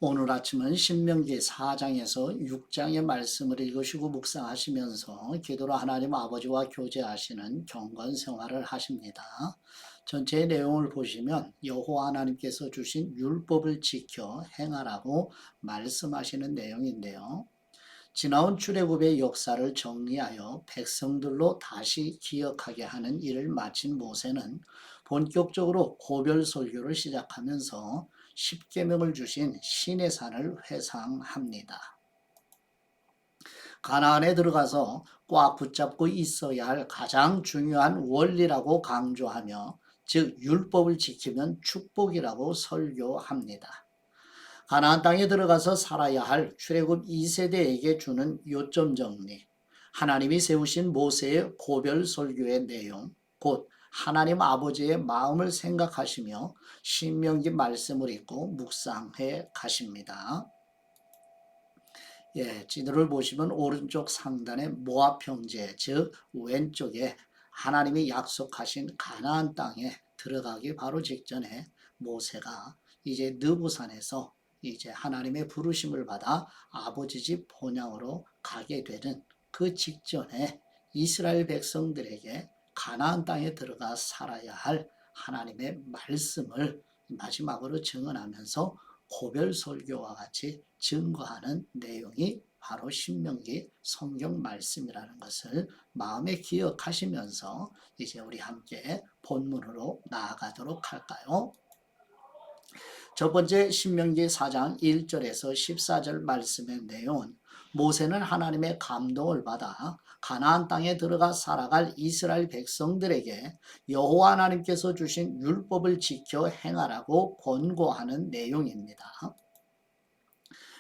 오늘 아침은 신명기 4장에서 6장의 말씀을 읽으시고 묵상하시면서 기도로 하나님 아버지와 교제하시는 경건 생활을 하십니다. 전체 내용을 보시면 여호와 하나님께서 주신 율법을 지켜 행하라고 말씀하시는 내용인데요. 지나온 출애굽의 역사를 정리하여 백성들로 다시 기억하게 하는 일을 마친 모세는 본격적으로 고별 설교를 시작하면서 십계명을 주신 시내산을 회상합니다. 가나안에 들어가서 꽉 붙잡고 있어야 할 가장 중요한 원리라고 강조하며, 즉 율법을 지키면 축복이라고 설교합니다. 가나안 땅에 들어가서 살아야 할 출애굽 2세대에게 주는 요점 정리, 하나님이 세우신 모세의 고별 설교의 내용, 곧 하나님 아버지의 마음을 생각하시며 신명기 말씀을 읽고 묵상해 가십니다. 지도를 보시면 오른쪽 상단에 모압 형제, 즉 왼쪽에 하나님이 약속하신 가나안 땅에 들어가기 바로 직전에 모세가 이제 느부산에서 이제 하나님의 부르심을 받아 아버지 집 본향으로 가게 되는 그 직전에 이스라엘 백성들에게 가나안 땅에 들어가 살아야 할 하나님의 말씀을 마지막으로 증언하면서 고별 설교와 같이 증거하는 내용이 바로 신명기 성경 말씀이라는 것을 마음에 기억하시면서 이제 우리 함께 본문으로 나아가도록 할까요? 첫 번째 신명기 4장 1절에서 14절 말씀의 내용은 모세는 하나님의 감동을 받아 가나안 땅에 들어가 살아갈 이스라엘 백성들에게 여호와 하나님께서 주신 율법을 지켜 행하라고 권고하는 내용입니다.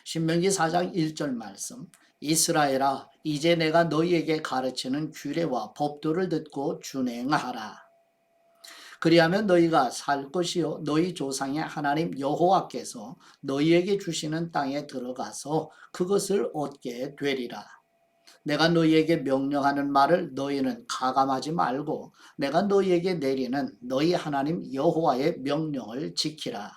신명기 4장 1절 말씀, 이스라엘아 이제 내가 너희에게 가르치는 규례와 법도를 듣고 준행하라. 그리하면 너희가 살 것이요 너희 조상의 하나님 여호와께서 너희에게 주시는 땅에 들어가서 그것을 얻게 되리라. 내가 너희에게 명령하는 말을 너희는 가감하지 말고 내가 너희에게 내리는 너희 하나님 여호와의 명령을 지키라.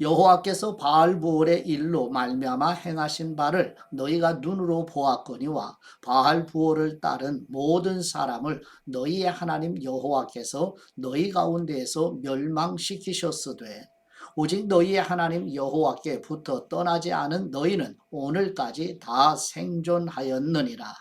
여호와께서 바알부올의 일로 말미암아 행하신 바를 너희가 눈으로 보았거니와 바알부올을 따른 모든 사람을 너희의 하나님 여호와께서 너희 가운데에서 멸망시키셨으되 오직 너희의 하나님 여호와께 붙어 떠나지 않은 너희는 오늘까지 다 생존하였느니라.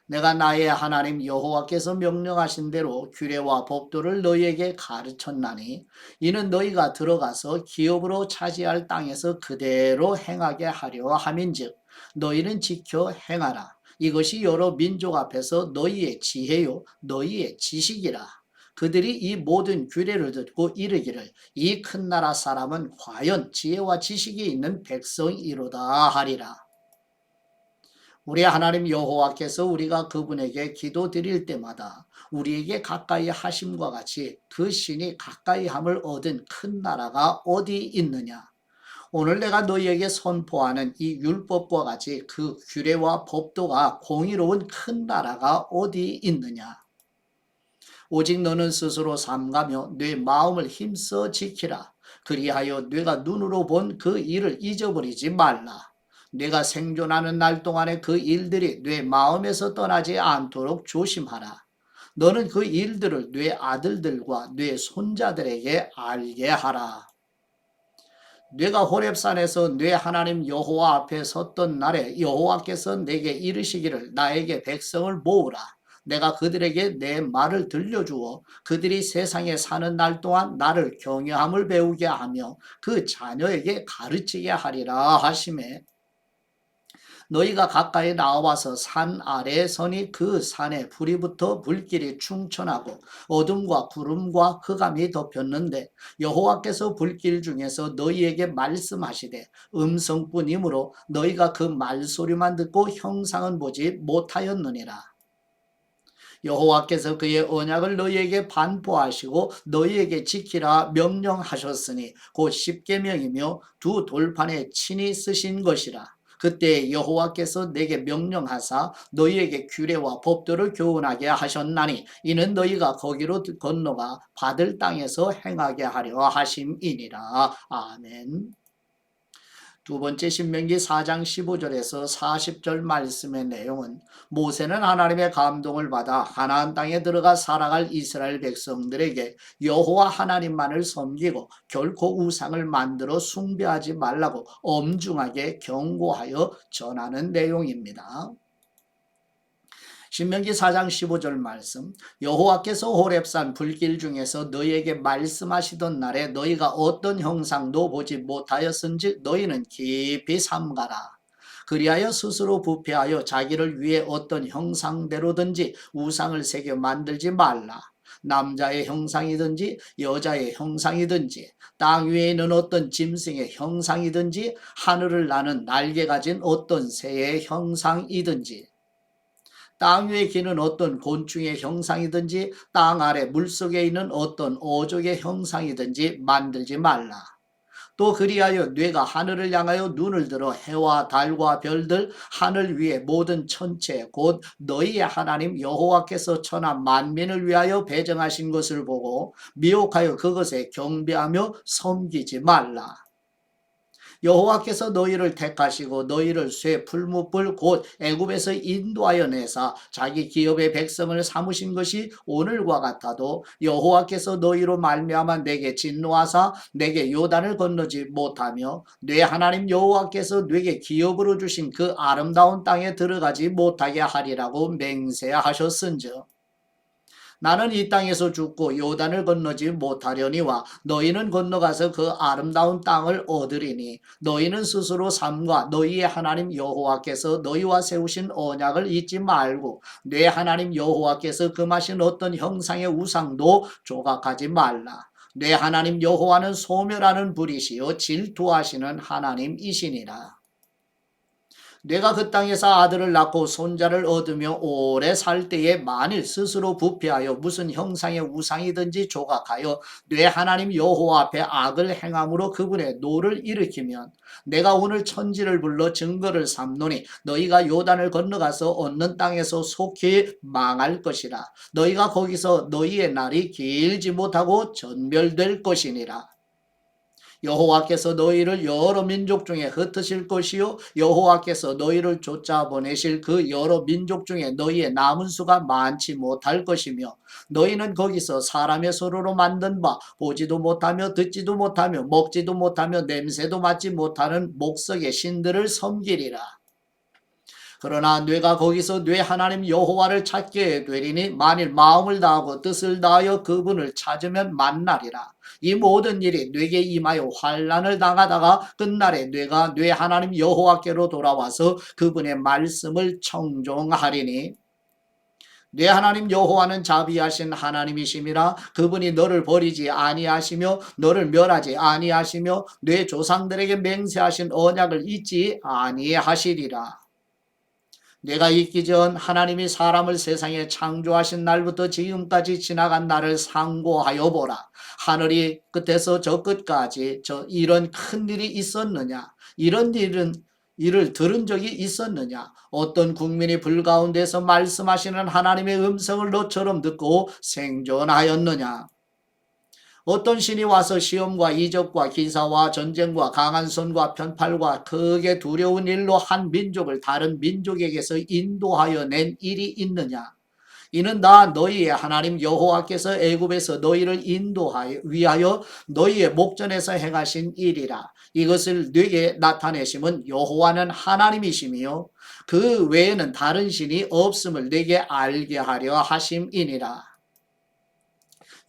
내가 나의 하나님 여호와께서 명령하신 대로 규례와 법도를 너희에게 가르쳤나니 이는 너희가 들어가서 기업으로 차지할 땅에서 그대로 행하게 하려 함인즉 너희는 지켜 행하라. 이것이 여러 민족 앞에서 너희의 지혜요 너희의 지식이라. 그들이 이 모든 규례를 듣고 이르기를 이 큰 나라 사람은 과연 지혜와 지식이 있는 백성이로다 하리라. 우리 하나님 여호와께서 우리가 그분에게 기도드릴 때마다 우리에게 가까이 하심과 같이 그 신이 가까이함을 얻은 큰 나라가 어디 있느냐? 오늘 내가 너희에게 선포하는 이 율법과 같이 그 규례와 법도가 공의로운 큰 나라가 어디 있느냐? 오직 너는 스스로 삼가며 네 마음을 힘써 지키라. 그리하여 네가 눈으로 본 그 일을 잊어버리지 말라. 네가 생존하는 날 동안에 그 일들이 네 마음에서 떠나지 않도록 조심하라. 너는 그 일들을 네 아들들과 네 손자들에게 알게 하라. 네가 호렙산에서 네 하나님 여호와 앞에 섰던 날에 여호와께서 내게 이르시기를 나에게 백성을 모으라. 내가 그들에게 내 말을 들려주어 그들이 세상에 사는 날 동안 나를 경외함을 배우게 하며 그 자녀에게 가르치게 하리라 하시매 너희가 가까이 나와서 산 아래에 서니 그 산에 불이 붙어 불길이 충천하고 어둠과 구름과 흑암이 덮였는데 여호와께서 불길 중에서 너희에게 말씀하시되 음성뿐이므로 너희가 그 말소리만 듣고 형상은 보지 못하였느니라. 여호와께서 그의 언약을 너희에게 반포하시고 너희에게 지키라 명령하셨으니 곧 십계명이며 두 돌판에 친히 쓰신 것이라. 그때 여호와께서 내게 명령하사 너희에게 규례와 법도를 교훈하게 하셨나니 이는 너희가 거기로 건너가 받을 땅에서 행하게 하려 하심이니라. 아멘. 두 번째 신명기 4장 15절에서 40절 말씀의 내용은 모세는 하나님의 감동을 받아 가나안 땅에 들어가 살아갈 이스라엘 백성들에게 여호와 하나님만을 섬기고 결코 우상을 만들어 숭배하지 말라고 엄중하게 경고하여 전하는 내용입니다. 신명기 4장 15절 말씀 여호와께서 호렙산 불길 중에서 너희에게 말씀하시던 날에 너희가 어떤 형상도 보지 못하였은즉 너희는 깊이 삼가라. 그리하여 스스로 부패하여 자기를 위해 어떤 형상대로든지 우상을 새겨 만들지 말라. 남자의 형상이든지 여자의 형상이든지 땅 위에 있는 어떤 짐승의 형상이든지 하늘을 나는 날개 가진 어떤 새의 형상이든지 땅 위에 기는 어떤 곤충의 형상이든지 땅 아래 물속에 있는 어떤 어족의 형상이든지 만들지 말라. 또 그리하여 뇌가 하늘을 향하여 눈을 들어 해와 달과 별들 하늘 위의 모든 천체 곧 너희의 하나님 여호와께서 천하 만민을 위하여 배정하신 것을 보고 미혹하여 그것에 경배하며 섬기지 말라. 여호와께서 너희를 택하시고 너희를 쇠 풀무불 곧 애굽에서 인도하여 내사 자기 기업의 백성을 삼으신 것이 오늘과 같아도 여호와께서 너희로 말미암아 내게 진노하사 내게 요단을 건너지 못하며 내 하나님 여호와께서 내게 기업으로 주신 그 아름다운 땅에 들어가지 못하게 하리라고 맹세하셨은즉 나는 이 땅에서 죽고 요단을 건너지 못하려니와 너희는 건너가서 그 아름다운 땅을 얻으리니 너희는 스스로 삼가 너희의 하나님 여호와께서 너희와 세우신 언약을 잊지 말고 내 하나님 여호와께서 금하신 어떤 형상의 우상도 조각하지 말라. 내 하나님 여호와는 소멸하는 불이시요 질투하시는 하나님이시니라. 내가 그 땅에서 아들을 낳고 손자를 얻으며 오래 살 때에 만일 스스로 부패하여 무슨 형상의 우상이든지 조각하여 내 하나님 여호와 앞에 악을 행함으로 그분의 노를 일으키면 내가 오늘 천지를 불러 증거를 삼노니 너희가 요단을 건너가서 얻는 땅에서 속히 망할 것이라. 너희가 거기서 너희의 날이 길지 못하고 전멸될 것이니라. 여호와께서 너희를 여러 민족 중에 흩으실 것이요 여호와께서 너희를 쫓아보내실 그 여러 민족 중에 너희의 남은 수가 많지 못할 것이며 너희는 거기서 사람의 손으로 만든 바 보지도 못하며 듣지도 못하며 먹지도 못하며 냄새도 맡지 못하는 목석의 신들을 섬기리라. 그러나 뇌가 거기서 뇌 하나님 여호와를 찾게 되리니 만일 마음을 다하고 뜻을 다하여 그분을 찾으면 만나리라. 이 모든 일이 뇌게 임하여 환난을 당하다가 끝날에 뇌가 뇌 하나님 여호와께로 돌아와서 그분의 말씀을 청종하리니 내 하나님 여호와는 자비하신 하나님이심이라. 그분이 너를 버리지 아니하시며 너를 멸하지 아니하시며 내 조상들에게 맹세하신 언약을 잊지 아니하시리라. 내가 있기 전 하나님이 사람을 세상에 창조하신 날부터 지금까지 지나간 날을 상고하여 보라. 하늘이 끝에서 저 끝까지 이런 큰 일이 있었느냐? 이런 일을 들은 적이 있었느냐? 어떤 국민이 불 가운데서 말씀하시는 하나님의 음성을 너처럼 듣고 생존하였느냐? 어떤 신이 와서 시험과 이적과 기사와 전쟁과 강한 손과 편팔과 크게 두려운 일로 한 민족을 다른 민족에게서 인도하여 낸 일이 있느냐? 이는 나 너희의 하나님 여호와께서 애굽에서 너희를 인도하여 위하여 너희의 목전에서 행하신 일이라. 이것을 네게 나타내심은 여호와는 하나님이시며 그 외에는 다른 신이 없음을 네게 알게 하려 하심이니라.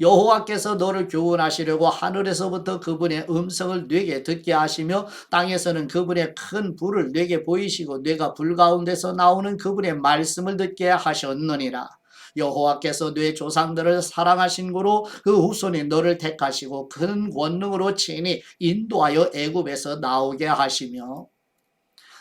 여호와께서 너를 교훈하시려고 하늘에서부터 그분의 음성을 네게 듣게 하시며 땅에서는 그분의 큰 불을 네게 보이시고 네가 불 가운데서 나오는 그분의 말씀을 듣게 하셨느니라. 여호와께서 네 조상들을 사랑하신 고로 그 후손이 너를 택하시고 큰 권능으로 친히 인도하여 애굽에서 나오게 하시며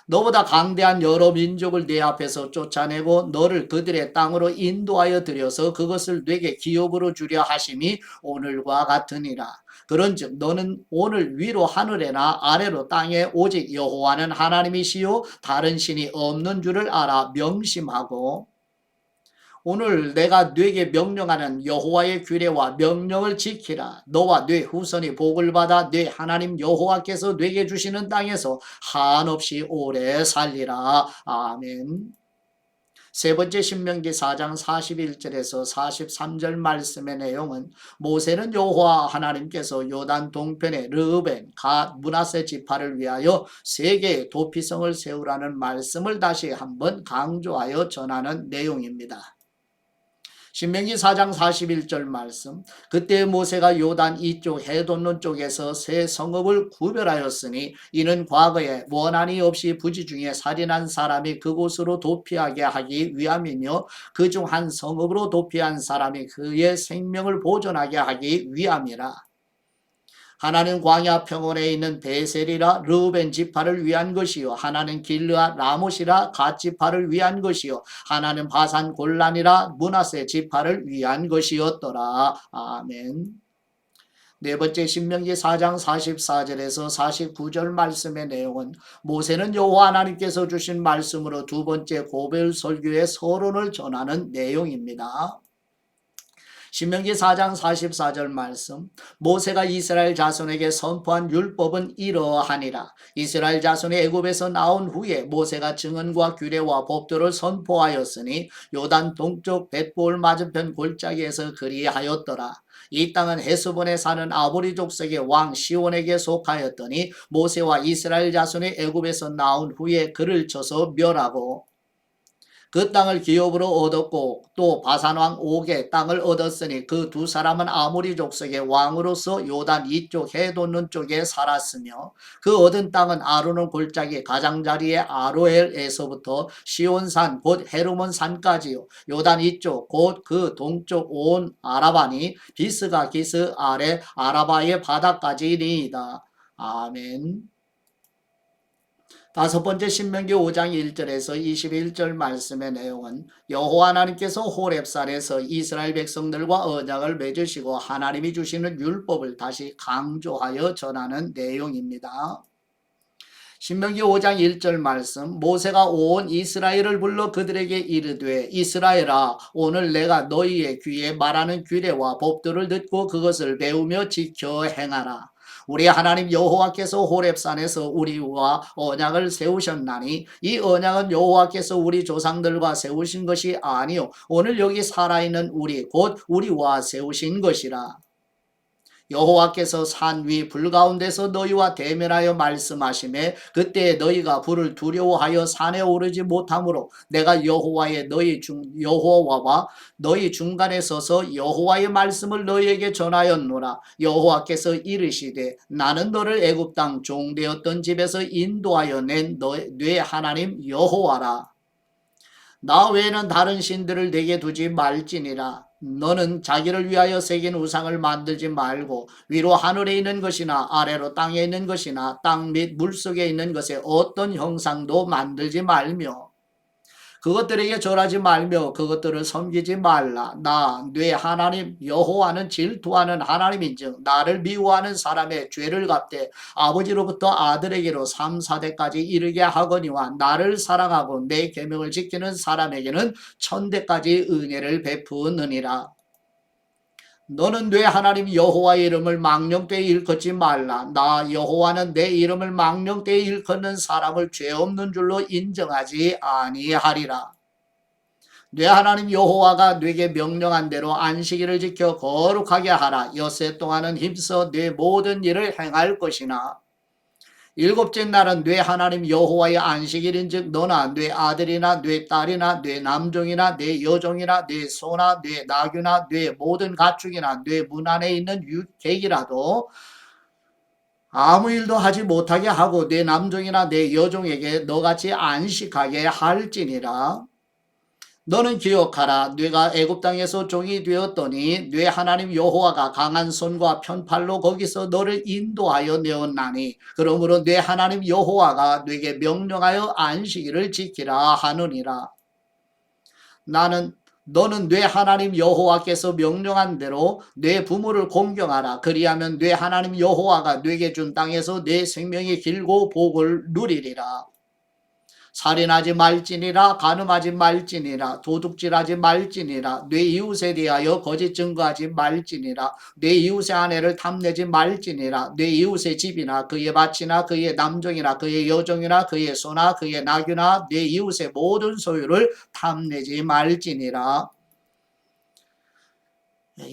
너보다 강대한 여러 민족을 네 앞에서 쫓아내고 너를 그들의 땅으로 인도하여 들여서 그것을 네게 기업으로 주려 하심이 오늘과 같으니라. 그런즉 너는 오늘 위로 하늘에나 아래로 땅에 오직 여호와는 하나님이시요 다른 신이 없는 줄을 알아 명심하고 오늘 내가 네게 명령하는 여호와의 규례와 명령을 지키라. 너와 네 후손이 복을 받아 네 하나님 여호와께서 네게 주시는 땅에서 한없이 오래 살리라. 아멘. 세 번째 신명기 4장 41절에서 43절 말씀의 내용은 모세는 여호와 하나님께서 요단 동편의 르우벤, 갓, 므낫세 지파를 위하여 세 개의 도피성을 세우라는 말씀을 다시 한번 강조하여 전하는 내용입니다. 신명기 4장 41절 말씀 그때 모세가 요단 이쪽 해돋는 쪽에서 세 성읍을 구별하였으니 이는 과거에 원한이 없이 부지 중에 살인한 사람이 그곳으로 도피하게 하기 위함이며 그 중 한 성읍으로 도피한 사람이 그의 생명을 보존하게 하기 위함이라. 하나는 광야 평원에 있는 베셀이라 르우벤 지파를 위한 것이요 하나는 길르앗 라못이라 갓 지파를 위한 것이요 하나는 바산 골란이라 므낫세 지파를 위한 것이었더라. 아멘. 네 번째 신명기 4장 44절에서 49절 말씀의 내용은 모세는 여호와 하나님께서 주신 말씀으로 두 번째 고별 설교의 서론을 전하는 내용입니다. 신명기 4장 44절 말씀 모세가 이스라엘 자손에게 선포한 율법은 이러하니라. 이스라엘 자손이 애굽에서 나온 후에 모세가 증언과 규례와 법도를 선포하였으니 요단 동쪽 벳볼 맞은편 골짜기에서 그리하였더라. 이 땅은 헤스본에 사는 아모리 족속의 왕 시온에게 속하였더니 모세와 이스라엘 자손이 애굽에서 나온 후에 그를 쳐서 멸하고 그 땅을 기업으로 얻었고 또 바산왕 옥의 땅을 얻었으니 그 두 사람은 아모리 족속의 왕으로서 요단 이쪽 해돋는 쪽에 살았으며 그 얻은 땅은 아르논 골짜기 가장자리의 아로엘에서부터 시온산 곧 헤르몬 산까지요 요단 이쪽 곧 그 동쪽 온 아라바니 비스가 기스 아래 아라바의 바다까지니이다. 아멘. 다섯 번째 신명기 5장 1절에서 21절 말씀의 내용은 여호와 하나님께서 호렙산에서 이스라엘 백성들과 언약을 맺으시고 하나님이 주시는 율법을 다시 강조하여 전하는 내용입니다. 신명기 5장 1절 말씀 모세가 온 이스라엘을 불러 그들에게 이르되 이스라엘아 오늘 내가 너희의 귀에 말하는 규례와 법도를 듣고 그것을 배우며 지켜 행하라. 우리 하나님 여호와께서 호렙산에서 우리와 언약을 세우셨나니 이 언약은 여호와께서 우리 조상들과 세우신 것이 아니요 오늘 여기 살아있는 우리 곧 우리와 세우신 것이라. 여호와께서 산 위 불 가운데서 너희와 대면하여 말씀하시매 그때 너희가 불을 두려워하여 산에 오르지 못하므로 내가 여호와와 너희 중간에 서서 여호와의 말씀을 너희에게 전하였노라. 여호와께서 이르시되 나는 너를 애굽 땅 종되었던 집에서 인도하여 낸 네 하나님 여호와라. 나 외에는 다른 신들을 내게 두지 말지니라. 너는 자기를 위하여 새긴 우상을 만들지 말고 위로 하늘에 있는 것이나 아래로 땅에 있는 것이나 땅 및 물속에 있는 것에 어떤 형상도 만들지 말며 그것들에게 절하지 말며 그것들을 섬기지 말라. 나 네 하나님 여호와는 질투하는 하나님인즉 나를 미워하는 사람의 죄를 갚되 아버지로부터 아들에게로 3, 4대까지 이르게 하거니와 나를 사랑하고 내 계명을 지키는 사람에게는 1000대까지 은혜를 베푸느니라. 너는 네 하나님 여호와의 이름을 망령되이 일컫지 말라. 나 여호와는 내 이름을 망령되이 일컫는 사람을 죄 없는 줄로 인정하지 아니하리라. 네 하나님 여호와가 네게 명령한 대로 안식일을 지켜 거룩하게 하라. 엿새 동안은 힘써 네 모든 일을 행할 것이나 일곱째 날은 네 하나님 여호와의 안식일인즉 너나 네 아들이나 네 딸이나 네 남종이나 네 여종이나 네 소나 네 나귀나 네 모든 가축이나 네 문 안에 있는 객이라도 아무 일도 하지 못하게 하고 네 남종이나 네 여종에게 너같이 안식하게 할지니라. 너는 기억하라. 네가 애굽 땅에서 종이 되었더니 네 하나님 여호와가 강한 손과 편팔로 거기서 너를 인도하여 내었나니 그러므로 네 하나님 여호와가 네게 명령하여 안식일을 지키라 하느니라. 나는 너는 네 하나님 여호와께서 명령한 대로 네 부모를 공경하라. 그리하면 네 하나님 여호와가 네게 준 땅에서 네 생명이 길고 복을 누리리라. 살인하지 말지니라, 간음하지 말지니라, 도둑질하지 말지니라, 네 이웃에 대하여 거짓 증거하지 말지니라, 네 이웃의 아내를 탐내지 말지니라, 네 이웃의 집이나 그의 밭이나 그의 남종이나 그의 여종이나 그의 소나 그의 나귀나 네 이웃의 모든 소유를 탐내지 말지니라.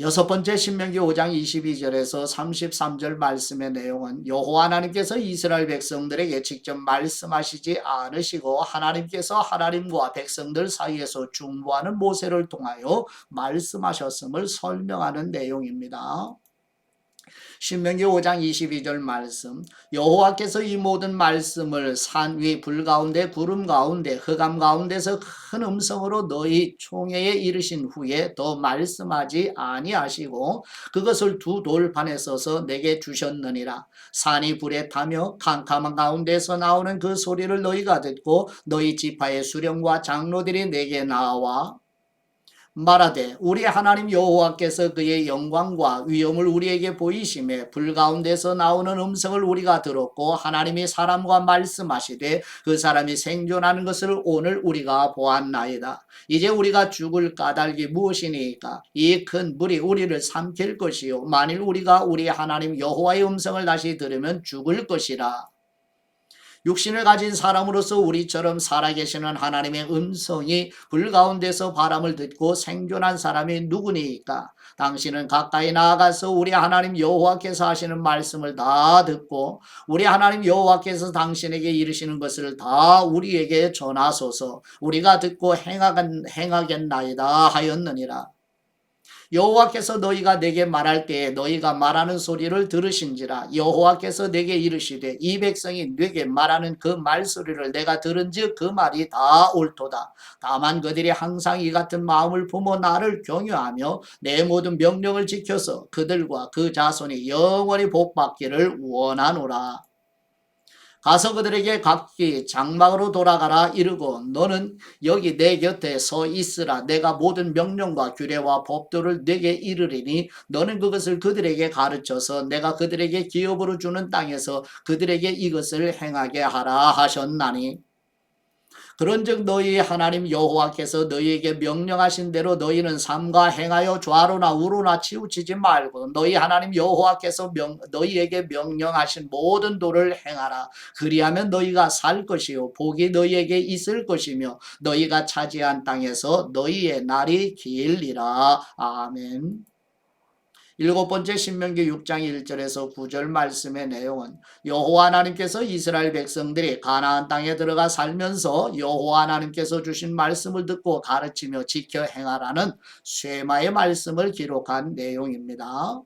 여섯 번째 신명기 5장 22절에서 33절 말씀의 내용은 여호와 하나님께서 이스라엘 백성들에게 직접 말씀하시지 않으시고 하나님께서 하나님과 백성들 사이에서 중보하는 모세를 통하여 말씀하셨음을 설명하는 내용입니다. 신명기 5장 22절 말씀, 여호와께서 이 모든 말씀을 산 위 불 가운데 구름 가운데 흑암 가운데서 큰 음성으로 너희 총회에 이르신 후에 더 말씀하지 아니하시고 그것을 두 돌판에 써서 내게 주셨느니라. 산이 불에 타며 캄캄한 가운데서 나오는 그 소리를 너희가 듣고 너희 지파의 수령과 장로들이 내게 나와 말하되 우리 하나님 여호와께서 그의 영광과 위엄을 우리에게 보이심에 불 가운데서 나오는 음성을 우리가 들었고 하나님이 사람과 말씀하시되 그 사람이 생존하는 것을 오늘 우리가 보았나이다. 이제 우리가 죽을 까닭이 무엇이니까? 이 큰 물이 우리를 삼킬 것이요 만일 우리가 우리 하나님 여호와의 음성을 다시 들으면 죽을 것이라. 육신을 가진 사람으로서 우리처럼 살아계시는 하나님의 음성이 불 가운데서 바람을 듣고 생존한 사람이 누구니까? 당신은 가까이 나아가서 우리 하나님 여호와께서 하시는 말씀을 다 듣고 우리 하나님 여호와께서 당신에게 이르시는 것을 다 우리에게 전하소서. 우리가 듣고 행하겠나이다 하였느니라. 여호와께서 너희가 내게 말할 때에 너희가 말하는 소리를 들으신지라. 여호와께서 내게 이르시되 이 백성이 내게 말하는 그 말소리를 내가 들은즉 그 말이 다 옳도다. 다만 그들이 항상 이 같은 마음을 품어 나를 경유하며 내 모든 명령을 지켜서 그들과 그 자손이 영원히 복받기를 원하노라. 가서 그들에게 각기 장막으로 돌아가라 이르고 너는 여기 내 곁에 서 있으라. 내가 모든 명령과 규례와 법도를 내게 이르리니 너는 그것을 그들에게 가르쳐서 내가 그들에게 기업으로 주는 땅에서 그들에게 이것을 행하게 하라 하셨나니 그런즉 너희 하나님 여호와께서 너희에게 명령하신 대로 너희는 삼가 행하여 좌로나 우로나 치우치지 말고 너희 하나님 여호와께서 너희에게 명령하신 모든 도를 행하라. 그리하면 너희가 살 것이요 복이 너희에게 있을 것이며 너희가 차지한 땅에서 너희의 날이 길리라. 아멘. 일곱 번째 신명기 6장 1절에서 9절 말씀의 내용은 여호와 하나님께서 이스라엘 백성들이 가나안 땅에 들어가 살면서 여호와 하나님께서 주신 말씀을 듣고 가르치며 지켜 행하라는 쇠마의 말씀을 기록한 내용입니다.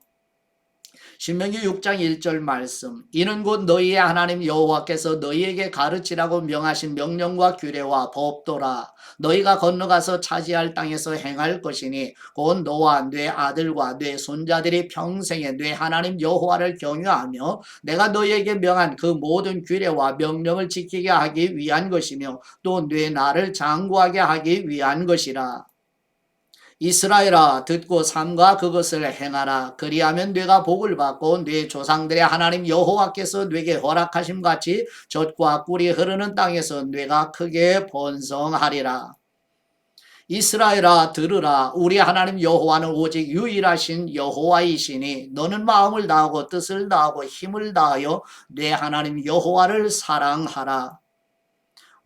신명기 6장 1절 말씀 이는 곧 너희의 하나님 여호와께서 너희에게 가르치라고 명하신 명령과 규례와 법도라. 너희가 건너가서 차지할 땅에서 행할 것이니 곧 너와 네 아들과 네 손자들이 평생에 네 하나님 여호와를 경유하며 내가 너희에게 명한 그 모든 규례와 명령을 지키게 하기 위한 것이며 또 네 나를 장구하게 하기 위한 것이라. 이스라엘아 듣고 삼가 그것을 행하라. 그리하면 네가 복을 받고 네 조상들의 하나님 여호와께서 네게 허락하심 같이 젖과 꿀이 흐르는 땅에서 네가 크게 번성하리라. 이스라엘아 들으라. 우리 하나님 여호와는 오직 유일하신 여호와이시니 너는 마음을 다하고 뜻을 다하고 힘을 다하여 네 하나님 여호와를 사랑하라.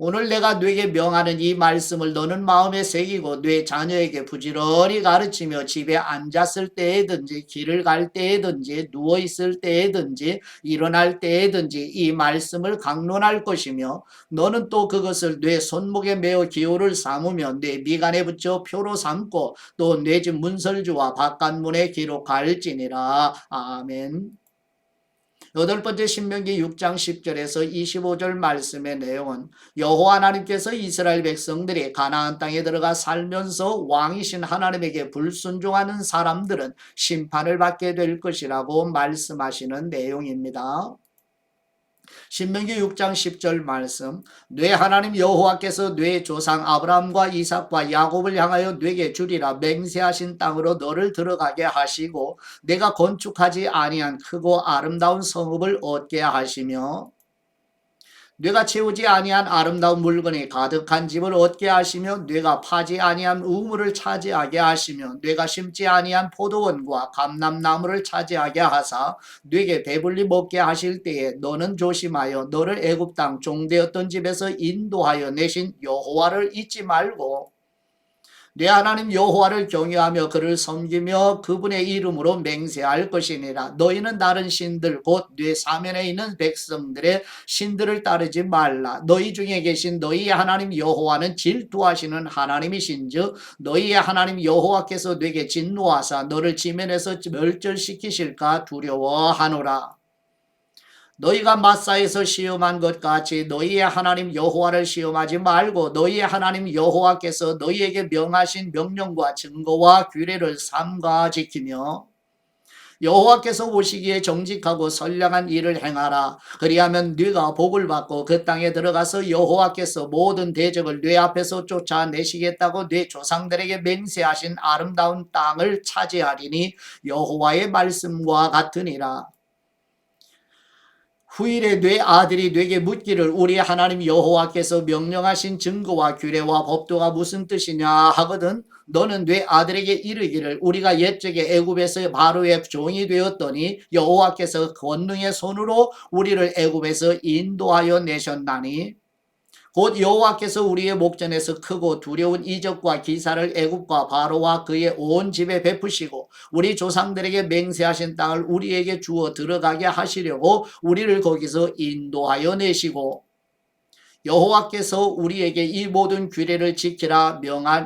오늘 내가 네게 명하는 이 말씀을 너는 마음에 새기고 네 자녀에게 부지런히 가르치며 집에 앉았을 때에든지 길을 갈 때에든지 누워있을 때에든지 일어날 때에든지 이 말씀을 강론할 것이며 너는 또 그것을 네 손목에 메어 기호를 삼으며 네 미간에 붙여 표로 삼고 또 네 집 문설주와 바깥문에 기록할지니라. 아멘. 여덟 번째 신명기 6장 10절에서 25절 말씀의 내용은 여호와 하나님께서 이스라엘 백성들이 가나안 땅에 들어가 살면서 왕이신 하나님에게 불순종하는 사람들은 심판을 받게 될 것이라고 말씀하시는 내용입니다. 신명기 6장 10절 말씀. 네 하나님 여호와께서 네 조상 아브라함과 이삭과 야곱을 향하여 네게 주리라 맹세하신 땅으로 너를 들어가게 하시고 내가 건축하지 아니한 크고 아름다운 성읍을 얻게 하시며 뇌가 채우지 아니한 아름다운 물건이 가득한 집을 얻게 하시며 뇌가 파지 아니한 우물을 차지하게 하시며 뇌가 심지 아니한 포도원과 감람나무를 차지하게 하사 뇌게 배불리 먹게 하실 때에 너는 조심하여 너를 애굽 땅 종되었던 집에서 인도하여 내신 여호와를 잊지 말고 네 하나님 여호와를 경외하며 그를 섬기며 그분의 이름으로 맹세할 것이니라. 너희는 다른 신들 곧 네 사면에 있는 백성들의 신들을 따르지 말라. 너희 중에 계신 너희의 하나님 여호와는 질투하시는 하나님이신즉 너희의 하나님 여호와께서 네게 진노하사 너를 지면에서 멸절시키실까 두려워하노라. 너희가 마사에서 시험한 것 같이 너희의 하나님 여호와를 시험하지 말고 너희의 하나님 여호와께서 너희에게 명하신 명령과 증거와 규례를 삼가 지키며 여호와께서 보시기에 정직하고 선량한 일을 행하라. 그리하면 네가 복을 받고 그 땅에 들어가서 여호와께서 모든 대적을 네 앞에서 쫓아내시겠다고 네 조상들에게 맹세하신 아름다운 땅을 차지하리니 여호와의 말씀과 같으니라. 후일에 네 아들이 네게 묻기를 우리 하나님 여호와께서 명령하신 증거와 규례와 법도가 무슨 뜻이냐 하거든 너는 네 아들에게 이르기를 우리가 옛적에 애굽에서 바로의 종이 되었더니 여호와께서 권능의 손으로 우리를 애굽에서 인도하여 내셨나니 곧 여호와께서 우리의 목전에서 크고 두려운 이적과 기사를 애굽과 바로와 그의 온 집에 베푸시고 우리 조상들에게 맹세하신 땅을 우리에게 주어 들어가게 하시려고 우리를 거기서 인도하여 내시고 여호와께서 우리에게 이 모든 규례를 지키라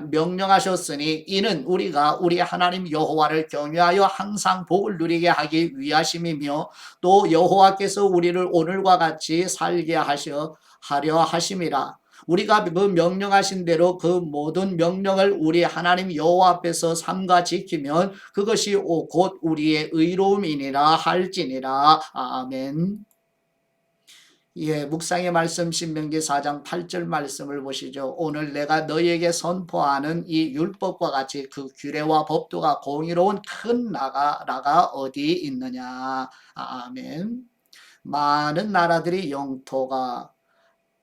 명령하셨으니 이는 우리가 우리 하나님 여호와를 경외하여 항상 복을 누리게 하기 위하심이며 또 여호와께서 우리를 오늘과 같이 살게 하려 하심이라. 우리가 그 명령하신 대로 그 모든 명령을 우리 하나님 여호와 앞에서 삼가 지키면 그것이 곧 우리의 의로움이니라 할지니라. 아멘. 예, 묵상의 말씀 신명기 4장 8절 말씀을 보시죠. 오늘 내가 너희에게 선포하는 이 율법과 같이 그 규례와 법도가 공의로운 큰 나라가 어디 있느냐. 아멘. 많은 나라들이 영토가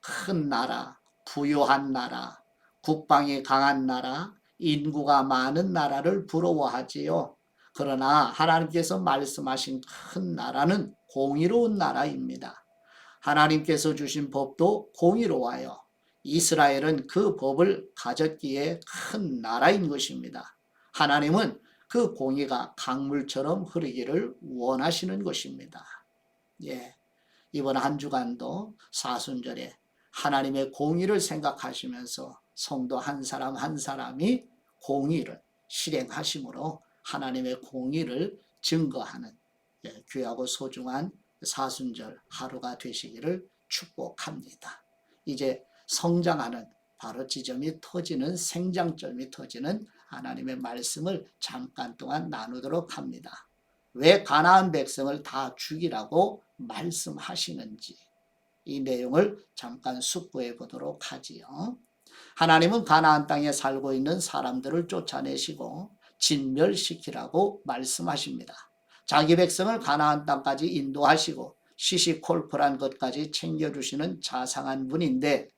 큰 나라, 부유한 나라, 국방이 강한 나라, 인구가 많은 나라를 부러워하지요. 그러나 하나님께서 말씀하신 큰 나라는 공의로운 나라입니다. 하나님께서 주신 법도 공의로워요. 이스라엘은 그 법을 가졌기에 큰 나라인 것입니다. 하나님은 그 공의가 강물처럼 흐르기를 원하시는 것입니다. 예, 이번 한 주간도 사순절에 하나님의 공의를 생각하시면서 성도 한 사람 한 사람이 공의를 실행하심으로 하나님의 공의를 증거하는 귀하고 소중한 사순절 하루가 되시기를 축복합니다. 이제 성장하는 바로 지점이 터지는 생장점이 터지는 하나님의 말씀을 잠깐 동안 나누도록 합니다. 왜 가나안 백성을 다 죽이라고 말씀하시는지 이 내용을 잠깐 숙고해 보도록 하지요. 하나님은 가나안 땅에 살고 있는 사람들을 쫓아내시고 진멸시키라고 말씀하십니다. 자기 백성을 가나안 땅까지 인도하시고 시시콜콜한 것까지 챙겨주시는 자상한 분인데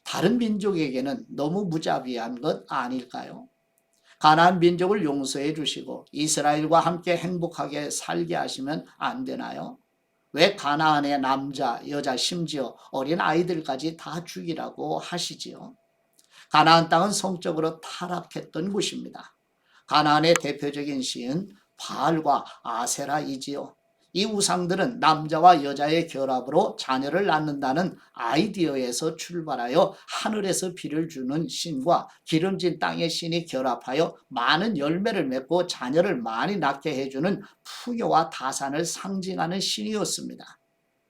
다른 민족에게는 너무 무자비한 것 아닐까요? 가나안 민족을 용서해 주시고 이스라엘과 함께 행복하게 살게 하시면 안 되나요? 왜 가나안의 남자, 여자, 심지어 어린 아이들까지 다 죽이라고 하시지요? 가나안 땅은 성적으로 타락했던 곳입니다. 가나안의 대표적인 시인 바알과 아세라이지요. 이 우상들은 남자와 여자의 결합으로 자녀를 낳는다는 아이디어에서 출발하여 하늘에서 비를 주는 신과 기름진 땅의 신이 결합하여 많은 열매를 맺고 자녀를 많이 낳게 해주는 풍요와 다산을 상징하는 신이었습니다.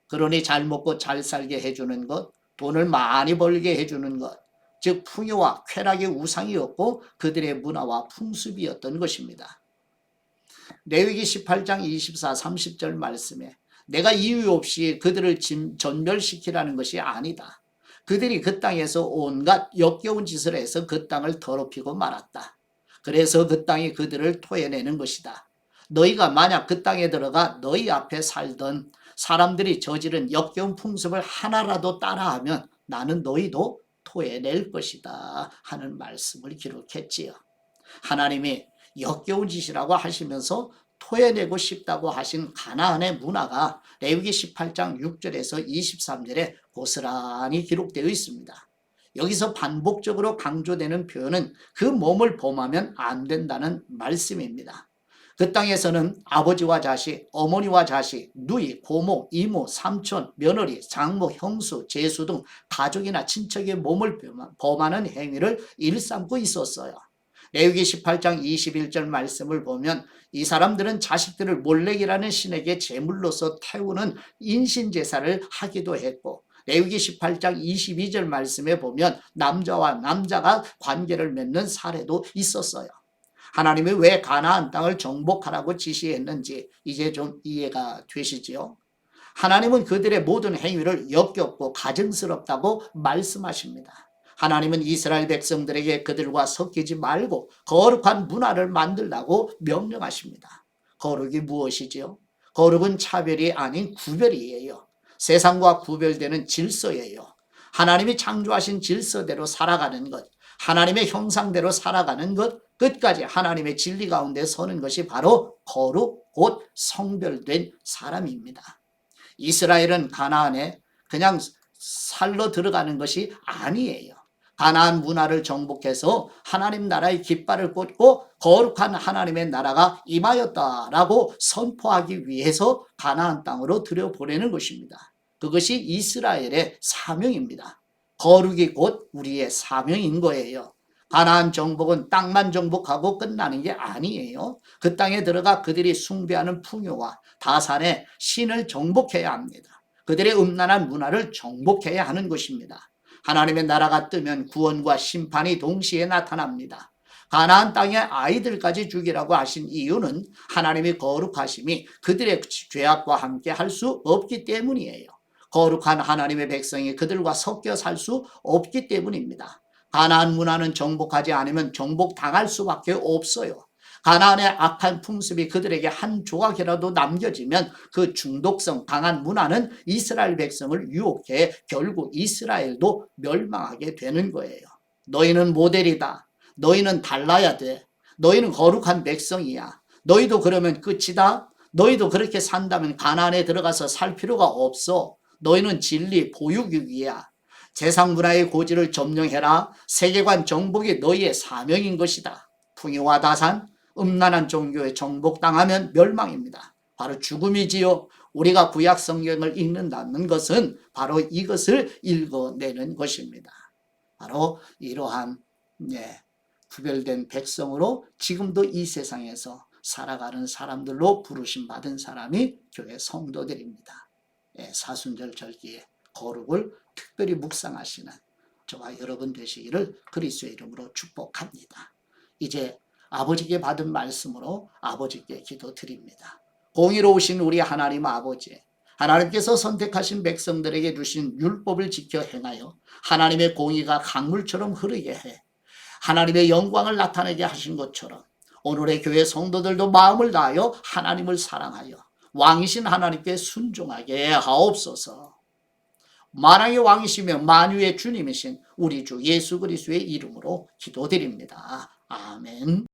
그러니 잘 먹고 잘 살게 해주는 것, 돈을 많이 벌게 해주는 것, 즉 풍요와 쾌락의 우상이었고 그들의 문화와 풍습이었던 것입니다. 레위기 18장 24, 30절 말씀에 내가 이유 없이 그들을 전멸시키라는 것이 아니다. 그들이 그 땅에서 온갖 역겨운 짓을 해서 그 땅을 더럽히고 말았다. 그래서 그 땅이 그들을 토해내는 것이다. 너희가 만약 그 땅에 들어가 너희 앞에 살던 사람들이 저지른 역겨운 풍습을 하나라도 따라하면 나는 너희도 토해낼 것이다 하는 말씀을 기록했지요. 하나님이 역겨운 짓이라고 하시면서 토해내고 싶다고 하신 가나안의 문화가 레위기 18장 6절에서 23절에 고스란히 기록되어 있습니다. 여기서 반복적으로 강조되는 표현은 그 몸을 범하면 안 된다는 말씀입니다. 그 땅에서는 아버지와 자식, 어머니와 자식, 누이, 고모, 이모, 삼촌, 며느리, 장모, 형수, 제수 등 가족이나 친척의 몸을 범하는 행위를 일삼고 있었어요. 레위기 18장 21절 말씀을 보면 이 사람들은 자식들을 몰렉이라는 신에게 제물로서 태우는 인신제사를 하기도 했고, 레위기 18장 22절 말씀에 보면 남자와 남자가 관계를 맺는 사례도 있었어요. 하나님이 왜 가나안 땅을 정복하라고 지시했는지 이제 좀 이해가 되시지요? 하나님은 그들의 모든 행위를 역겹고 가증스럽다고 말씀하십니다. 하나님은 이스라엘 백성들에게 그들과 섞이지 말고 거룩한 문화를 만들라고 명령하십니다. 거룩이 무엇이지요? 거룩은 차별이 아닌 구별이에요. 세상과 구별되는 질서예요. 하나님이 창조하신 질서대로 살아가는 것, 하나님의 형상대로 살아가는 것, 끝까지 하나님의 진리 가운데 서는 것이 바로 거룩, 곧 성별된 사람입니다. 이스라엘은 가나안에 그냥 살러 들어가는 것이 아니에요. 가나안 문화를 정복해서 하나님 나라의 깃발을 꽂고 거룩한 하나님의 나라가 임하였다라고 선포하기 위해서 가나안 땅으로 들여보내는 것입니다. 그것이 이스라엘의 사명입니다. 거룩이 곧 우리의 사명인 거예요. 가나안 정복은 땅만 정복하고 끝나는 게 아니에요. 그 땅에 들어가 그들이 숭배하는 풍요와 다산의 신을 정복해야 합니다. 그들의 음란한 문화를 정복해야 하는 것입니다. 하나님의 나라가 뜨면 구원과 심판이 동시에 나타납니다. 가나안 땅의 아이들까지 죽이라고 하신 이유는 하나님의 거룩하심이 그들의 죄악과 함께 할 수 없기 때문이에요. 거룩한 하나님의 백성이 그들과 섞여 살 수 없기 때문입니다. 가나안 문화는 정복하지 않으면 정복당할 수밖에 없어요. 가나안의 악한 풍습이 그들에게 한 조각이라도 남겨지면 그 중독성 강한 문화는 이스라엘 백성을 유혹해 결국 이스라엘도 멸망하게 되는 거예요. 너희는 모델이다. 너희는 달라야 돼. 너희는 거룩한 백성이야. 너희도 그러면 끝이다. 너희도 그렇게 산다면 가나안에 들어가서 살 필요가 없어. 너희는 진리 보육이야. 세상 문화의 고지를 점령해라. 세계관 정복이 너희의 사명인 것이다. 풍요와 다산, 음란한 종교에 정복당하면 멸망입니다. 바로 죽음이지요. 우리가 구약 성경을 읽는다는 것은 바로 이것을 읽어내는 것입니다. 바로 이러한 구별된 백성으로 지금도 이 세상에서 살아가는 사람들로 부르심 받은 사람이 교회 성도들입니다. 사순절 절기에 거룩을 특별히 묵상하시는 저와 여러분 되시기를 그리스도의 이름으로 축복합니다. 이제 아버지께 받은 말씀으로 아버지께 기도드립니다. 공의로우신 우리 하나님 아버지, 하나님께서 선택하신 백성들에게 주신 율법을 지켜 행하여 하나님의 공의가 강물처럼 흐르게 해 하나님의 영광을 나타내게 하신 것처럼 오늘의 교회 성도들도 마음을 다하여 하나님을 사랑하여 왕이신 하나님께 순종하게 하옵소서. 만왕의 왕이시며 만유의 주님이신 우리 주 예수 그리스도의 이름으로 기도드립니다. 아멘.